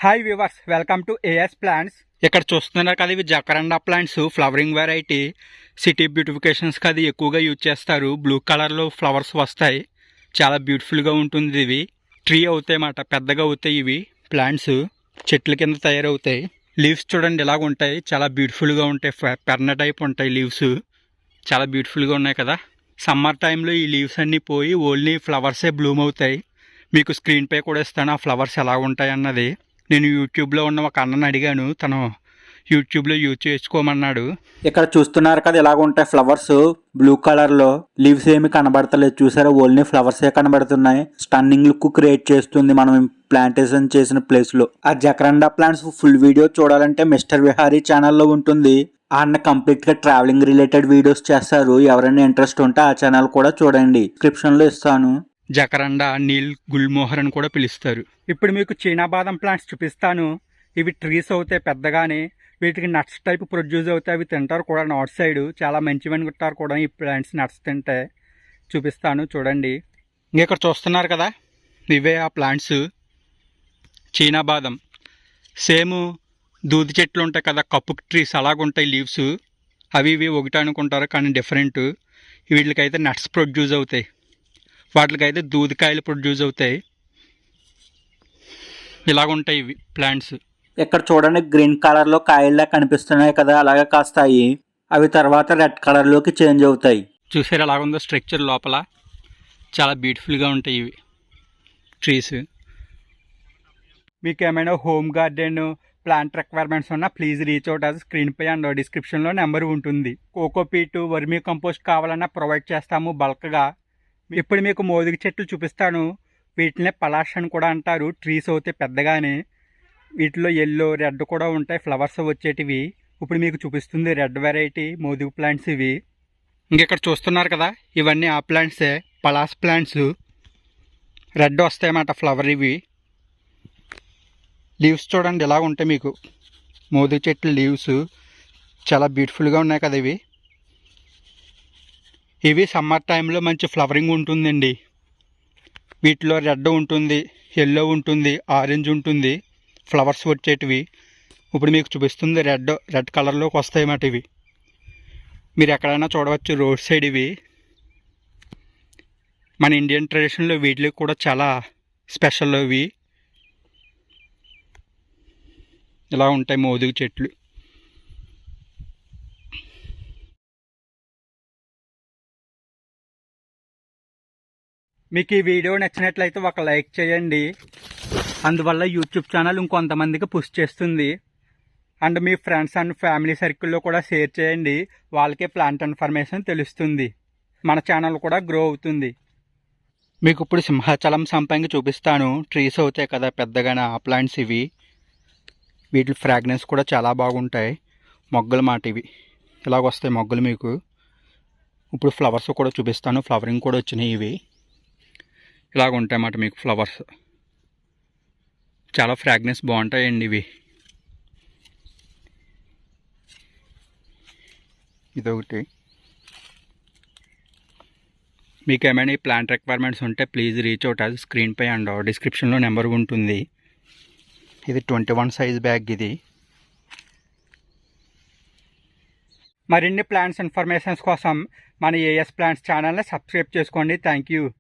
Hi viewers, welcome to A S plants. ఇక్కడ చూస్తున్నారు కదా, ఇవి jacaranda plants, flowering variety. City beautifications అది ఎక్కువగా యూజ్ చేస్తారు. బ్లూ కలర్లో ఫ్లవర్స్ వస్తాయి, చాలా బ్యూటిఫుల్గా ఉంటుంది. ఇవి ట్రీ అవుతాయి అన్నమాట, పెద్దగా అవుతాయి. ఇవి ప్లాంట్స్ చెట్ల కింద తయారవుతాయి. లీవ్స్ చూడండి ఇలాగ ఉంటాయి, చాలా బ్యూటిఫుల్గా ఉంటాయి. పెర్న టైప్ ఉంటాయి లీవ్స్, చాలా బ్యూటిఫుల్గా ఉన్నాయి కదా. సమ్మర్ టైంలో ఈ లీవ్స్ అన్నీ పోయి ఓన్లీ ఫ్లవర్సే బ్లూమ్ అవుతాయి. మీకు స్క్రీన్ పే కూడా ఇస్తాను, ఆ ఫ్లవర్స్ ఎలా ఉంటాయి అన్నది. నేను యూట్యూబ్లో ఉన్న ఒక అన్నని అడిగాను, తను యూట్యూబ్లో యూజ్ చేసుకోమన్నాడు. ఇక్కడ చూస్తున్నారు కదా, ఇలాగ ఉంటాయి ఫ్లవర్స్ బ్లూ కలర్లో. లీవ్స్ ఏమి కనబడతలేదు, చూసారా, ఓన్లీ ఫ్లవర్సే కనబడుతున్నాయి. స్టన్నింగ్ లుక్ క్రియేట్ చేస్తుంది మనం ప్లాంటేషన్ చేసిన ప్లేస్లో. ఆ జకరండా ప్లాంట్స్ ఫుల్ వీడియో చూడాలంటే మిస్టర్ విహారీ ఛానల్లో ఉంటుంది. అన్న కంప్లీట్గా ట్రావెలింగ్ రిలేటెడ్ వీడియోస్ చేస్తారు. ఎవరైనా ఇంట్రెస్ట్ ఉంటే ఆ ఛానల్ కూడా చూడండి, డిస్క్రిప్షన్లో ఇస్తాను. జకరండా, నీల్ గుల్మోహర్ అని కూడా పిలుస్తారు. ఇప్పుడు మీకు చీనా బాదం ప్లాంట్స్ చూపిస్తాను. ఇవి ట్రీస్ అవుతాయి పెద్దగానే, వీటికి నట్స్ టైప్ ప్రొడ్యూస్ అవుతాయి. అవి తింటారు కూడా నార్త్ సైడ్, చాలా మంచివని ఉంటారు కూడా ఈ ప్లాంట్స్. నట్స్ తింటే చూపిస్తాను చూడండి. ఇక్కడ చూస్తున్నారు కదా, ఇవే ఆ ప్లాంట్స్ చీనా బాదం. సేమ్ దూది చెట్లు ఉంటాయి కదా, కప్పు ట్రీస్ అలాగుంటాయి లీవ్స్. అవి ఇవి ఒకటి అనుకుంటారు కానీ డిఫరెంట్. వీటికైతే నట్స్ ప్రొడ్యూస్ అవుతాయి, వాటికైతే దూదికాయలు ప్రొడ్యూస్ అవుతాయి. ఇలాగుంటాయి ఇవి ప్లాంట్స్. ఇక్కడ చూడండి, గ్రీన్ కలర్లో కాయల్లా కనిపిస్తున్నాయి కదా, అలాగే కాస్తాయి. అవి తర్వాత రెడ్ కలర్లోకి చేంజ్ అవుతాయి. చూసారు ఎలాగుందో స్ట్రక్చర్ లోపల, చాలా బ్యూటిఫుల్గా ఉంటాయి ఇవి ట్రీస్. మీకు ఏమైనా హోమ్ గార్డెన్ ప్లాంట్ రిక్వైర్మెంట్స్ ఉన్నా ప్లీజ్ రీచ్ అవుట్. అది స్క్రీన్ పై అండ్ డిస్క్రిప్షన్లో నెంబర్ ఉంటుంది. కోకోపీట్, వర్మీ కంపోస్ట్ కావాలన్నా ప్రొవైడ్ చేస్తాము బల్క్గా. ఇప్పుడు మీకు మోదుగ చెట్లు చూపిస్తాను. వీటినే పలాష్ అని కూడా అంటారు. ట్రీస్ అవుతాయి పెద్దగానే. వీటిలో ఎల్లో, రెడ్ కూడా ఉంటాయి ఫ్లవర్స్ వచ్చేటివి. ఇప్పుడు మీకు చూపిస్తుంది రెడ్ వెరైటీ మోదుగ ప్లాంట్స్ ఇవి. ఇంకెక్కడ చూస్తున్నారు కదా, ఇవన్నీ ఆ ప్లాంట్సే, పలాస్ ప్లాంట్స్. రెడ్ వస్తాయన్నమాట ఫ్లవర్. ఇవి లీవ్స్ చూడండి ఇలా ఉంటాయి మీకు. మోదుగ చెట్లు లీవ్స్ చాలా బ్యూటిఫుల్గా ఉన్నాయి కదా ఇవి. ఇవి సమ్మర్ టైంలో మంచి ఫ్లవరింగ్ ఉంటుందండి. వీటిలో రెడ్ ఉంటుంది, ఎల్లో ఉంటుంది, ఆరెంజ్ ఉంటుంది ఫ్లవర్స్ వచ్చేటివి. ఇప్పుడు మీకు చూపిస్తుంది రెడ్ కలర్లోకి వస్తాయి అన్నమాట ఇవి. మీరు ఎక్కడైనా చూడవచ్చు రోడ్ సైడ్. ఇవి మన ఇండియన్ ట్రెడిషన్లో వీటికి కూడా చాలా స్పెషల్. ఇవి ఇలా ఉంటాయి మోదుగ చెట్లు. మీకు ఈ వీడియో నచ్చినట్లయితే ఒక లైక్ చేయండి, అందువల్ల యూట్యూబ్ ఛానల్ ఇంకొంతమందికి పుష్ చేస్తుంది. And me friends and family సర్కిల్లో కూడా షేర్ చేయండి, వాళ్ళకే ప్లాంట్ ఇన్ఫర్మేషన్ తెలుస్తుంది, మన ఛానల్ కూడా గ్రో అవుతుంది. మీకు ఇప్పుడు సింహాచలం సంపంగి చూపిస్తాను. ట్రీస్ అవుతాయి కదా పెద్దగానే ఆ ప్లాంట్స్ ఇవి. వీటి ఫ్రాగ్రెన్స్ కూడా చాలా బాగుంటాయి. మొగ్గలు మాట ఇవి, ఇలాగ వస్తాయి మొగ్గలు మీకు. ఇప్పుడు ఫ్లవర్స్ కూడా చూపిస్తాను, ఫ్లవరింగ్ కూడా వచ్చినాయి ఇవి. ఇలాగ ఉంటాయి అన్నమాట మీకు ఫ్లవర్స్, చాలా ఫ్రాగ్రెన్స్ బాగుంటాయండి ఇవి. ఇదొకటి. మీకు ఏమైనా ఈ ప్లాంట్ రిక్వైర్మెంట్స్ ఉంటే ప్లీజ్ రీచ్ అవుట్. అది స్క్రీన్ పై అండ్ డిస్క్రిప్షన్లో నెంబర్ ఉంటుంది. ఇది 21 సైజ్ బ్యాగ్ ఇది. మరిన్ని ప్లాంట్స్ ఇన్ఫర్మేషన్స్ కోసం మన ఏఎస్ ప్లాంట్స్ ఛానల్ని సబ్స్క్రైబ్ చేసుకోండి. Thank you.